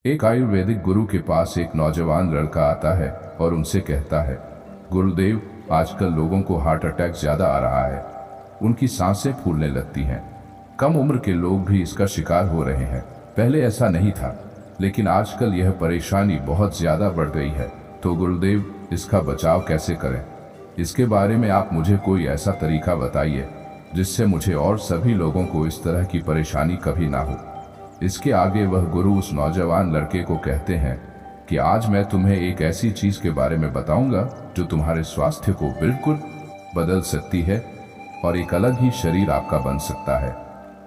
एक आयुर्वेदिक गुरु के पास एक नौजवान लड़का आता है और उनसे कहता है, गुरुदेव, आजकल लोगों को हार्ट अटैक ज्यादा आ रहा है। उनकी सांसें फूलने लगती हैं। कम उम्र के लोग भी इसका शिकार हो रहे हैं। पहले ऐसा नहीं था, लेकिन आजकल यह परेशानी बहुत ज्यादा बढ़ गई है। तो गुरुदेव, इसका बचाव कैसे करें? इसके बारे में आप मुझे कोई ऐसा तरीका बताइए जिससे मुझे और सभी लोगों को इस तरह की परेशानी कभी ना हो। इसके आगे वह गुरु उस नौजवान लड़के को कहते हैं कि आज मैं तुम्हें एक ऐसी चीज के बारे में बताऊंगा जो तुम्हारे स्वास्थ्य को बिल्कुल बदल सकती है और एक अलग ही शरीर आपका बन सकता है।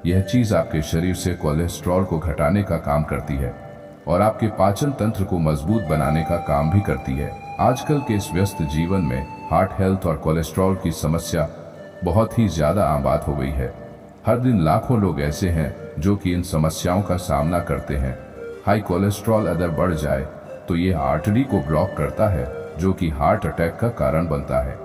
यह चीज आपके शरीर से कोलेस्ट्रॉल को घटाने का काम करती है और आपके पाचन तंत्र को मजबूत बनाने का काम भी करती है। आजकल के इस व्यस्त जीवन में हार्ट हेल्थ और कोलेस्ट्रॉल की समस्या बहुत ही ज्यादा आम बात हो गई है। हर दिन लाखों लोग ऐसे हैं जो कि इन समस्याओं का सामना करते हैं। हाई कोलेस्ट्रॉल अगर बढ़ जाए तो ये आर्टरी को ब्लॉक करता है, जो कि हार्ट अटैक का कारण बनता है।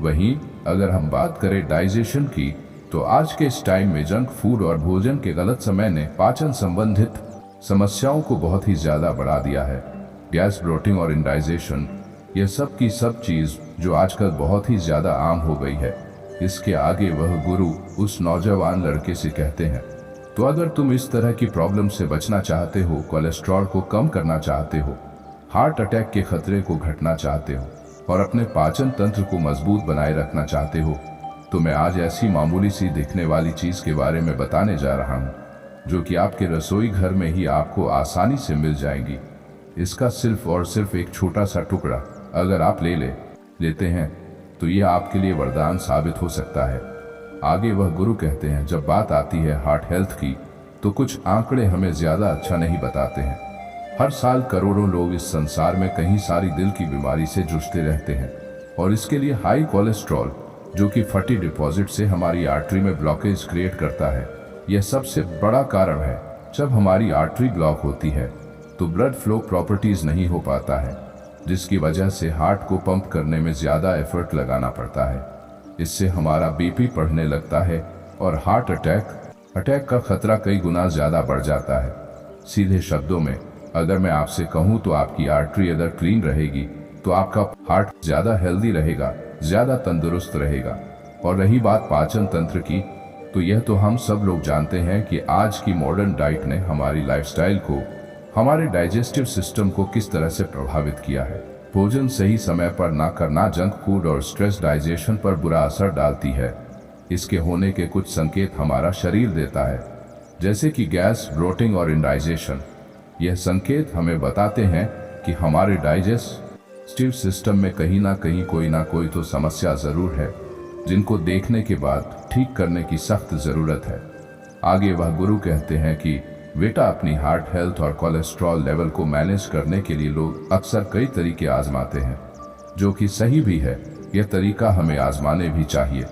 वहीं अगर हम बात करें डाइजेशन की, तो आज के इस टाइम में जंक फूड और भोजन के गलत समय ने पाचन संबंधित समस्याओं को बहुत ही ज्यादा बढ़ा दिया है। गैस, ब्लोटिंग और इंडाइजेशन, यह सब की सब चीज जो आजकल बहुत ही ज्यादा आम हो गई है। इसके आगे वह गुरु उस नौजवान लड़के से कहते हैं, तो अगर तुम इस तरह की प्रॉब्लम से बचना चाहते हो, कोलेस्ट्रॉल को कम करना चाहते हो, हार्ट अटैक के खतरे को घटना चाहते हो और अपने पाचन तंत्र को मजबूत बनाए रखना चाहते हो, तो मैं आज ऐसी मामूली सी दिखने वाली चीज के बारे में बताने जा रहा हूँ, जो कि आपके रसोई घर में ही आपको आसानी से मिल जाएगी। इसका सिर्फ और सिर्फ एक छोटा सा टुकड़ा अगर आप लेते हैं तो यह आपके लिए वरदान साबित हो सकता है। आगे वह गुरु कहते हैं, जब बात आती है हार्ट हेल्थ की, तो कुछ आंकड़े हमें ज्यादा अच्छा नहीं बताते हैं। हर साल करोड़ों लोग इस संसार में कहीं सारी दिल की बीमारी से जूझते रहते हैं और इसके लिए हाई कोलेस्ट्रॉल, जो कि फैटी डिपॉजिट से हमारी आर्टरी में ब्लॉकेज क्रिएट करता है, यह सबसे बड़ा कारण है। जब हमारी आर्टरी ब्लॉक होती है तो ब्लड फ्लो प्रॉपर्टीज नहीं हो पाता है, जिसकी वजह से हार्ट को पंप करने में ज्यादा एफर्ट लगाना पड़ता है। इससे हमारा बीपी बढ़ने लगता है और हार्ट अटैक का खतरा कई गुना ज्यादा बढ़ जाता है। सीधे शब्दों में अगर मैं आपसे कहूं तो आपकी आर्टरी अगर क्लीन रहेगी तो आपका हार्ट ज्यादा हेल्दी रहेगा, ज्यादा तंदुरुस्त रहेगा। और रही बात पाचन तंत्र की, तो यह तो हम सब लोग जानते हैं कि आज की मॉडर्न डाइट ने हमारी लाइफस्टाइल को, हमारे डाइजेस्टिव सिस्टम को किस तरह से प्रभावित किया है। भोजन सही समय पर ना करना, जंक फूड और स्ट्रेस डाइजेशन पर बुरा असर डालती है। इसके होने के कुछ संकेत हमारा शरीर देता है, जैसे कि गैस, ब्लोटिंग और इंडाइजेशन। यह संकेत हमें बताते हैं कि हमारे डाइजेस्टिव सिस्टम में कहीं ना कोई तो समस्या जरूर है, जिनको देखने के बाद ठीक करने की सख्त जरूरत है। आगे वह गुरु कहते हैं कि बेटा, अपनी हार्ट हेल्थ और कोलेस्ट्रॉल लेवल को मैनेज करने के लिए लोग अक्सर कई तरीके आजमाते हैं, जो कि सही भी है। यह तरीका हमें आजमाने भी चाहिए।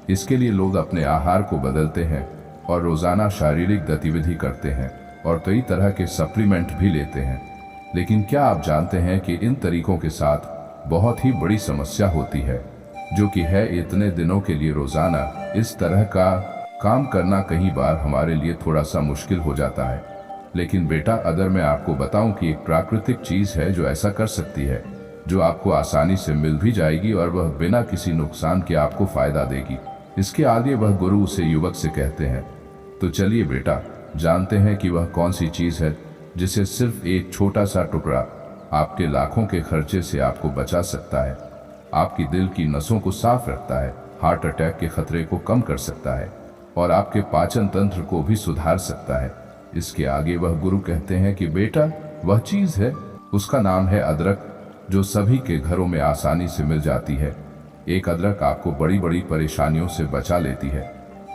इसके लिए लोग अपने आहार को बदलते हैं और रोजाना शारीरिक गतिविधि करते हैं और कई तरह के सप्लीमेंट भी लेते हैं। लेकिन क्या आप जानते हैं कि इन तरीकों के साथ बहुत ही बड़ी समस्या होती है, जो कि है इतने दिनों के लिए रोजाना इस तरह का काम करना कई बार हमारे लिए थोड़ा सा मुश्किल हो जाता है। लेकिन बेटा, अगर मैं आपको बताऊं कि एक प्राकृतिक चीज है जो ऐसा कर सकती है, जो आपको आसानी से मिल भी जाएगी और वह बिना किसी नुकसान के आपको फायदा देगी। इसके आगे वह गुरु उसे युवक से कहते हैं, तो चलिए बेटा, जानते हैं कि वह कौन सी चीज है जिसे सिर्फ एक छोटा सा टुकड़ा आपके लाखों के खर्चे से आपको बचा सकता है, आपकी दिल की नसों को साफ रखता है, हार्ट अटैक के खतरे को कम कर सकता है और आपके पाचन तंत्र को भी सुधार सकता है। इसके आगे वह गुरु कहते हैं कि बेटा, वह चीज है, उसका नाम है अदरक, जो सभी के घरों में आसानी से मिल जाती है। एक अदरक आपको बड़ी बड़ी परेशानियों से बचा लेती है।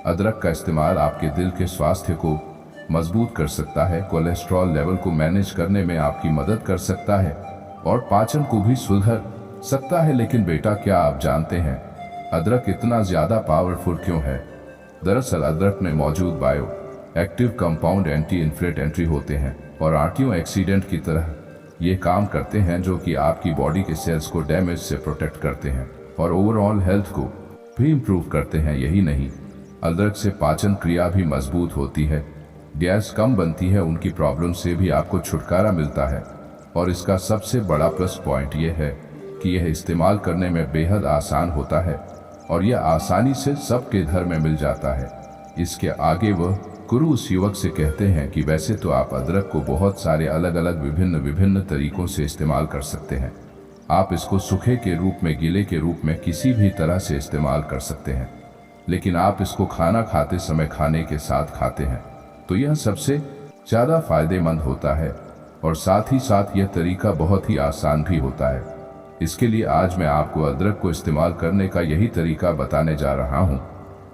अदरक का इस्तेमाल आपके दिल के स्वास्थ्य को मजबूत कर सकता है, कोलेस्ट्रॉल लेवल को मैनेज करने में आपकी मदद कर सकता है और पाचन को भी सुधर सकता है। लेकिन बेटा, क्या आप जानते हैं अदरक इतना ज्यादा पावरफुल क्यों है? दरअसल अदरक में मौजूद bio active compound anti inflammatory होते हैं और एंटीऑक्सीडेंट की तरह ये काम करते हैं, जो कि आपकी बॉडी के सेल्स को डैमेज से प्रोटेक्ट करते हैं और ओवरऑल हेल्थ को भी इम्प्रूव करते हैं। यही नहीं, अदरक से पाचन क्रिया भी मजबूत होती है, गैस कम बनती है, उनकी प्रॉब्लम से भी आपको छुटकारा मिलता है। और इसका सबसे बड़ा प्लस पॉइंट यह है कि यह इस्तेमाल करने में बेहद आसान होता है और यह आसानी से सबके घर में मिल जाता है। इसके आगे वह गुरु उस युवक से कहते हैं कि वैसे तो आप अदरक को बहुत सारे अलग अलग विभिन्न तरीकों से इस्तेमाल कर सकते हैं। आप इसको सूखे के रूप में, गीले के रूप में, किसी भी तरह से इस्तेमाल कर सकते हैं, लेकिन आप इसको खाना खाते समय खाने के साथ खाते हैं तो यह सबसे ज़्यादा फायदेमंद होता है। और साथ ही साथ यह तरीका बहुत ही आसान भी होता है। इसके लिए आज मैं आपको अदरक को इस्तेमाल करने का यही तरीका बताने जा रहा हूँ,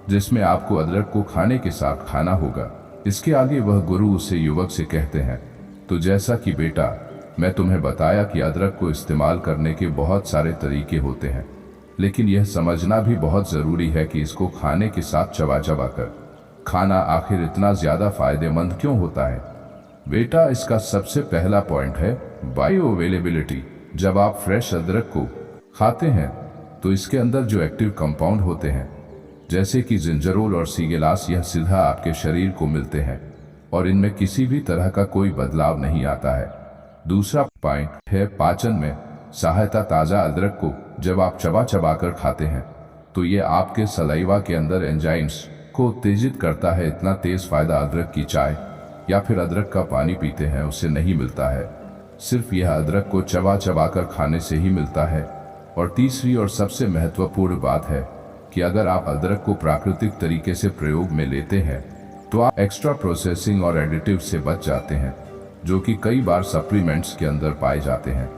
जिसमें आपको अदरक को खाने के साथ खाना होगा। इसके आगे वह गुरु उसे युवक से कहते हैं, तो जैसा कि बेटा मैं तुम्हें बताया कि अदरक को इस्तेमाल करने के बहुत सारे तरीके होते हैं, लेकिन यह समझना भी बहुत ज़रूरी है कि इसको खाने के साथ चबा चबा कर खाना आखिर इतना ज़्यादा फायदेमंद क्यों होता है। बेटा इसका सबसे पहला पॉइंट है बायो अवेलेबिलिटी। जब आप फ्रेश अदरक को खाते हैं तो इसके अंदर जो एक्टिव कंपाउंड होते हैं जैसे कि जिंजरोल और सीगेलास, यह सीधा आपके शरीर को मिलते हैं और इनमें किसी भी तरह का कोई बदलाव नहीं आता है। दूसरा पॉइंट है पाचन में सहायता। ताज़ा अदरक को जब आप चबा चबा कर खाते हैं तो ये आपके सलाइवा के अंदर एंजाइम्स को उत्तेजित करता है। इतना तेज फायदा अदरक की चाय या फिर अदरक का पानी पीते हैं उससे नहीं मिलता है, सिर्फ यह अदरक को चबा चबा कर खाने से ही मिलता है। और तीसरी और सबसे महत्वपूर्ण बात है कि अगर आप अदरक को प्राकृतिक तरीके से प्रयोग में लेते हैं तो आप एक्स्ट्रा प्रोसेसिंग और एडिटिव से बच जाते हैं, जो कि कई बार सप्लीमेंट्स के अंदर पाए जाते हैं।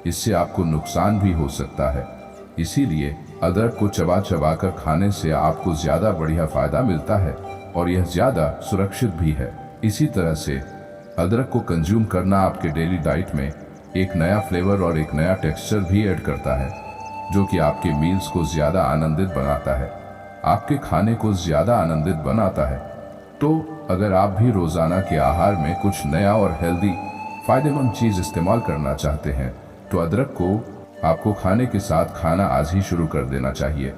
इससे आपको नुकसान भी हो सकता है। इसीलिए अदरक को चबा चबा कर खाने से आपको ज़्यादा बढ़िया फ़ायदा मिलता है और यह ज़्यादा सुरक्षित भी है। इसी तरह से अदरक को कंज्यूम करना आपके डेली डाइट में एक नया फ्लेवर और एक नया टेक्सचर भी ऐड करता है, जो कि आपके मील्स को ज़्यादा आनंदित बनाता है, आपके खाने को ज़्यादा आनंदित बनाता है। तो अगर आप भी रोज़ाना के आहार में कुछ नया और हेल्दी फ़ायदेमंद चीज़ इस्तेमाल करना चाहते हैं तो अदरक को आपको खाने के साथ खाना आज ही शुरू कर देना चाहिए।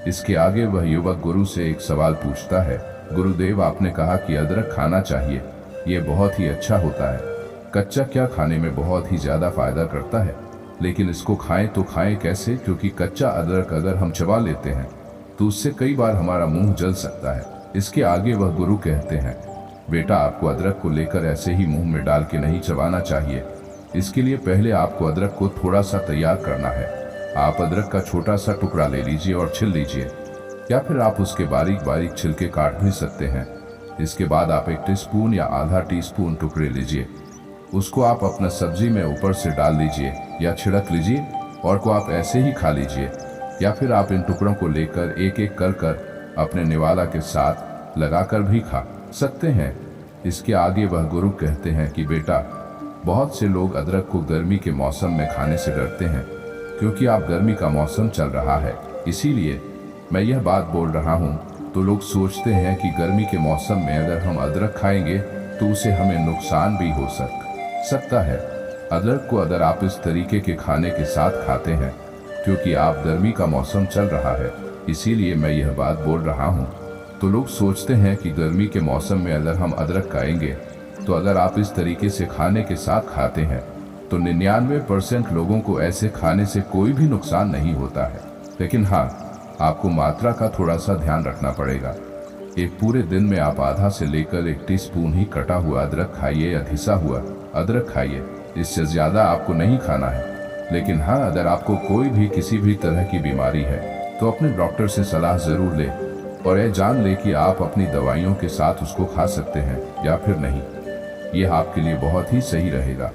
इसके आगे वह युवक गुरु से एक सवाल पूछता है, गुरुदेव आपने कहा कि अदरक खाना चाहिए, ये बहुत ही अच्छा होता है। कच्चा क्या खाने में बहुत ही ज़्यादा फायदा करता है, लेकिन इसको खाएं तो खाएं कैसे? क्योंकि कच्चा अदरक अगर हम चबा लेते हैं तो उससे कई बार हमारा मुंह जल सकता है। इसके आगे वह गुरु कहते हैं, बेटा आपको अदरक को लेकर ऐसे ही मुंह में डाल के नहीं चबाना चाहिए। इसके लिए पहले आपको अदरक को थोड़ा सा तैयार करना है। आप अदरक का छोटा सा टुकड़ा ले लीजिए और छिल लीजिए, या फिर आप उसके बारीक बारीक छिलके काट भी सकते हैं। इसके बाद आप 1 टीस्पून या आधा टीस्पून टुकड़े लीजिए, उसको आप अपना सब्जी में ऊपर से डाल लीजिए या छिड़क लीजिए और को आप ऐसे ही खा लीजिए, या फिर आप इन टुकड़ों को लेकर एक एक कर अपने निवाला के साथ लगाकर भी खा सकते हैं। इसके आगे वह गुरु कहते हैं कि बेटा बहुत से लोग अदरक को गर्मी के मौसम में खाने से डरते हैं, क्योंकि आप गर्मी का मौसम चल रहा है, इसीलिए मैं यह बात बोल रहा हूँ। तो लोग सोचते हैं कि गर्मी के मौसम में अगर हम अदरक खाएंगे तो उसे हमें नुकसान भी हो सकता है। अदरक को अगर आप इस तरीके के खाने के साथ खाते हैं, क्योंकि आप गर्मी का मौसम चल रहा है, इसीलिए मैं यह बात बोल रहा हूँ। तो लोग सोचते हैं कि गर्मी के मौसम में अगर हम अदरक खाएंगे तो अगर आप इस तरीके से खाने के साथ खाते हैं तो 99% लोगों को ऐसे खाने से कोई भी नुकसान नहीं होता है। लेकिन हाँ, आपको मात्रा का थोड़ा सा ध्यान रखना पड़ेगा। एक पूरे दिन में आप आधा से लेकर 1 टीस्पून ही कटा हुआ अदरक खाइए या घिसा हुआ अदरक खाइए, इससे ज़्यादा आपको नहीं खाना है। लेकिन हाँ, अगर आपको कोई भी किसी भी तरह की बीमारी है तो अपने डॉक्टर से सलाह ज़रूर लें और यह जान लें कि आप अपनी दवाइयों के साथ उसको खा सकते हैं या फिर नहीं। यह आपके लिए बहुत ही सही रहेगा।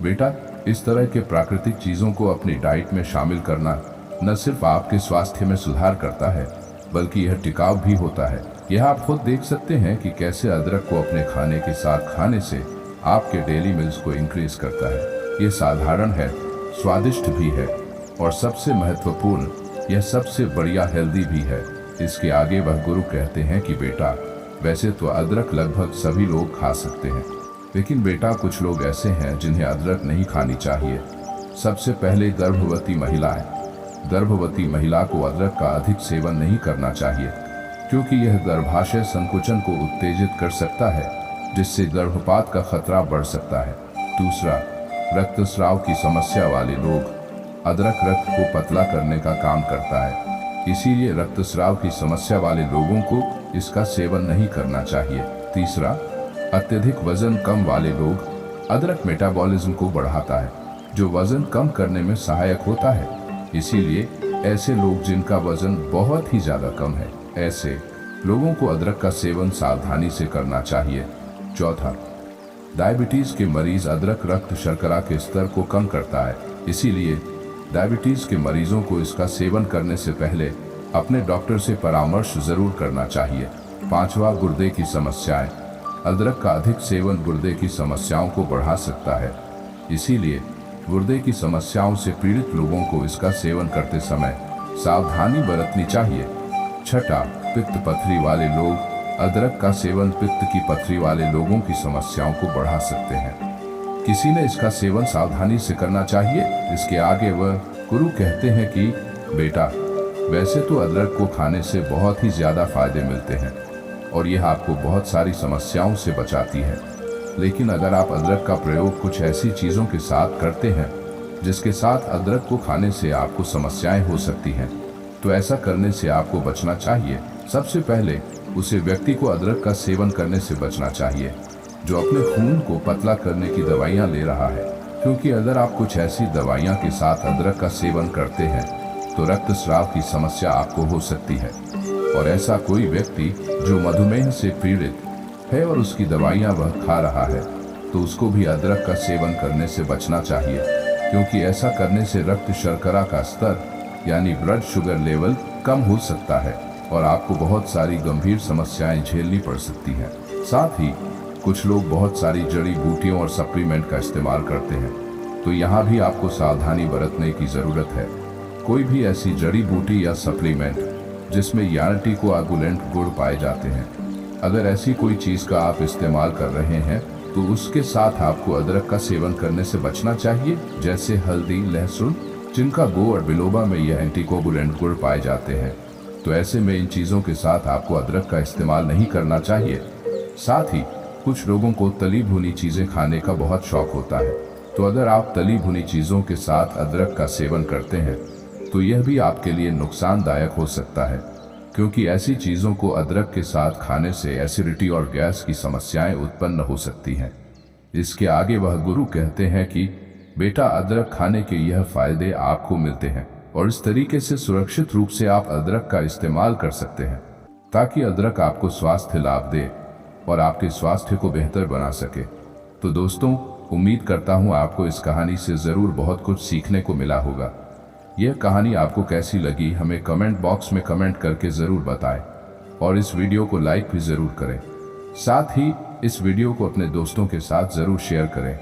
बेटा इस तरह के प्राकृतिक चीज़ों को अपनी डाइट में शामिल करना न सिर्फ आपके स्वास्थ्य में सुधार करता है, बल्कि यह टिकाऊ भी होता है। यह आप खुद देख सकते हैं कि कैसे अदरक को अपने खाने के साथ खाने से आपके डेली मील्स को इंक्रीज करता है। यह साधारण है, स्वादिष्ट भी है और सबसे महत्वपूर्ण यह सबसे बढ़िया हेल्दी भी है। इसके आगे वह गुरु कहते हैं कि बेटा वैसे तो अदरक लगभग सभी लोग खा सकते हैं, लेकिन बेटा कुछ लोग ऐसे हैं जिन्हें अदरक नहीं खानी चाहिए। सबसे पहले गर्भवती महिलाएं। गर्भवती महिला को अदरक का अधिक सेवन नहीं करना चाहिए, क्योंकि यह गर्भाशय संकुचन को उत्तेजित कर सकता है। जिससे गर्भपात का खतरा बढ़ सकता है। दूसरा, रक्तस्राव की समस्या वाले लोग। अदरक रक्त को पतला करने का काम करता है, इसीलिए रक्तस्राव की समस्या वाले लोगों को इसका सेवन नहीं करना चाहिए। तीसरा, अत्यधिक वजन कम वाले लोग। अदरक मेटाबॉलिज्म को बढ़ाता है, जो वजन कम करने में सहायक होता है, इसीलिए ऐसे लोग जिनका वजन बहुत ही ज़्यादा कम है, ऐसे लोगों को अदरक का सेवन सावधानी से करना चाहिए। चौथा, डायबिटीज़ के मरीज। अदरक रक्त शर्करा के स्तर को कम करता है, इसीलिए डायबिटीज़ के मरीजों को इसका सेवन करने से पहले अपने डॉक्टर से परामर्श जरूर करना चाहिए। पांचवा, गुर्दे की समस्याएं। अदरक का अधिक सेवन गुर्दे की समस्याओं को बढ़ा सकता है, इसीलिए गुर्दे की समस्याओं से पीड़ित लोगों को इसका सेवन करते समय सावधानी बरतनी चाहिए। छठा, पित्त पथरी वाले लोग। अदरक का सेवन पित्त की पथरी वाले लोगों की समस्याओं को बढ़ा सकते हैं, किसी ने इसका सेवन सावधानी से करना चाहिए। इसके आगे वह गुरु कहते हैं कि बेटा, वैसे तो अदरक को खाने से बहुत ही ज़्यादा फायदे मिलते हैं और यह आपको बहुत सारी समस्याओं से बचाती है, लेकिन अगर आप अदरक का प्रयोग कुछ ऐसी चीज़ों के साथ करते हैं जिसके साथ अदरक को खाने से आपको समस्याएं हो सकती हैं, तो ऐसा करने से आपको बचना चाहिए। सबसे पहले उसे व्यक्ति को अदरक का सेवन करने से बचना चाहिए जो अपने खून को पतला करने की दवाइयाँ ले रहा है, क्योंकि अगर आप कुछ ऐसी दवाइयाँ के साथ अदरक का सेवन करते हैं तो रक्तस्राव की समस्या आपको हो सकती है। और ऐसा कोई व्यक्ति जो मधुमेह से पीड़ित है और उसकी दवाइयाँ वह खा रहा है, तो उसको भी अदरक का सेवन करने से बचना चाहिए, क्योंकि ऐसा करने से रक्त शर्करा का स्तर यानी ब्लड शुगर लेवल कम हो सकता है और आपको बहुत सारी गंभीर समस्याएं झेलनी पड़ सकती हैं। साथ ही कुछ लोग बहुत सारी जड़ी बूटियों और सप्लीमेंट का इस्तेमाल करते हैं, तो यहाँ भी आपको सावधानी बरतने की ज़रूरत है। कोई भी ऐसी जड़ी बूटी या सप्लीमेंट जिसमें एंटीकोआगुलेंट गुण पाए जाते हैं, अगर ऐसी कोई चीज़ का आप इस्तेमाल कर रहे हैं तो उसके साथ आपको अदरक का सेवन करने से बचना चाहिए, जैसे हल्दी, लहसुन, जिनका गो और बिलोबा में यह एंटीकोआगुलेंट गुण पाए जाते हैं। तो ऐसे में इन चीज़ों के साथ आपको अदरक का इस्तेमाल नहीं करना चाहिए। साथ ही कुछ लोगों को तली भुनी चीज़ें खाने का बहुत शौक होता है, तो अगर आप तली भुनी चीज़ों के साथ अदरक का सेवन करते हैं तो यह भी आपके लिए नुकसानदायक हो सकता है, क्योंकि ऐसी चीज़ों को अदरक के साथ खाने से एसिडिटी और गैस की समस्याएं उत्पन्न हो सकती हैं। इसके आगे वह गुरु कहते हैं कि बेटा, अदरक खाने के यह फायदे आपको मिलते हैं और इस तरीके से सुरक्षित रूप से आप अदरक का इस्तेमाल कर सकते हैं ताकि अदरक आपको स्वास्थ्य लाभ दे और आपके स्वास्थ्य को बेहतर बना सके। तो दोस्तों, उम्मीद करता हूँ आपको इस कहानी से ज़रूर बहुत कुछ सीखने को मिला होगा। यह कहानी आपको कैसी लगी हमें कमेंट बॉक्स में कमेंट करके ज़रूर बताएं और इस वीडियो को लाइक भी ज़रूर करें। साथ ही इस वीडियो को अपने दोस्तों के साथ ज़रूर शेयर करें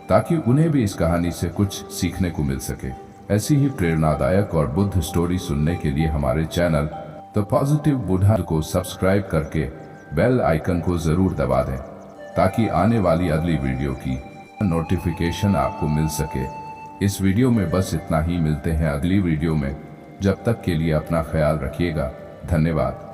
ताकि उन्हें भी इस कहानी से कुछ सीखने को मिल सके। ऐसी ही प्रेरणादायक और बुद्ध स्टोरी सुनने के लिए हमारे चैनल द पॉजिटिव बुद्धा को सब्सक्राइब करके बेल आइकन को ज़रूर दबा दें ताकि आने वाली अगली वीडियो की नोटिफिकेशन आपको मिल सके। इस वीडियो में बस इतना ही, मिलते हैं अगली वीडियो में। जब तक के लिए अपना ख्याल रखिएगा। धन्यवाद।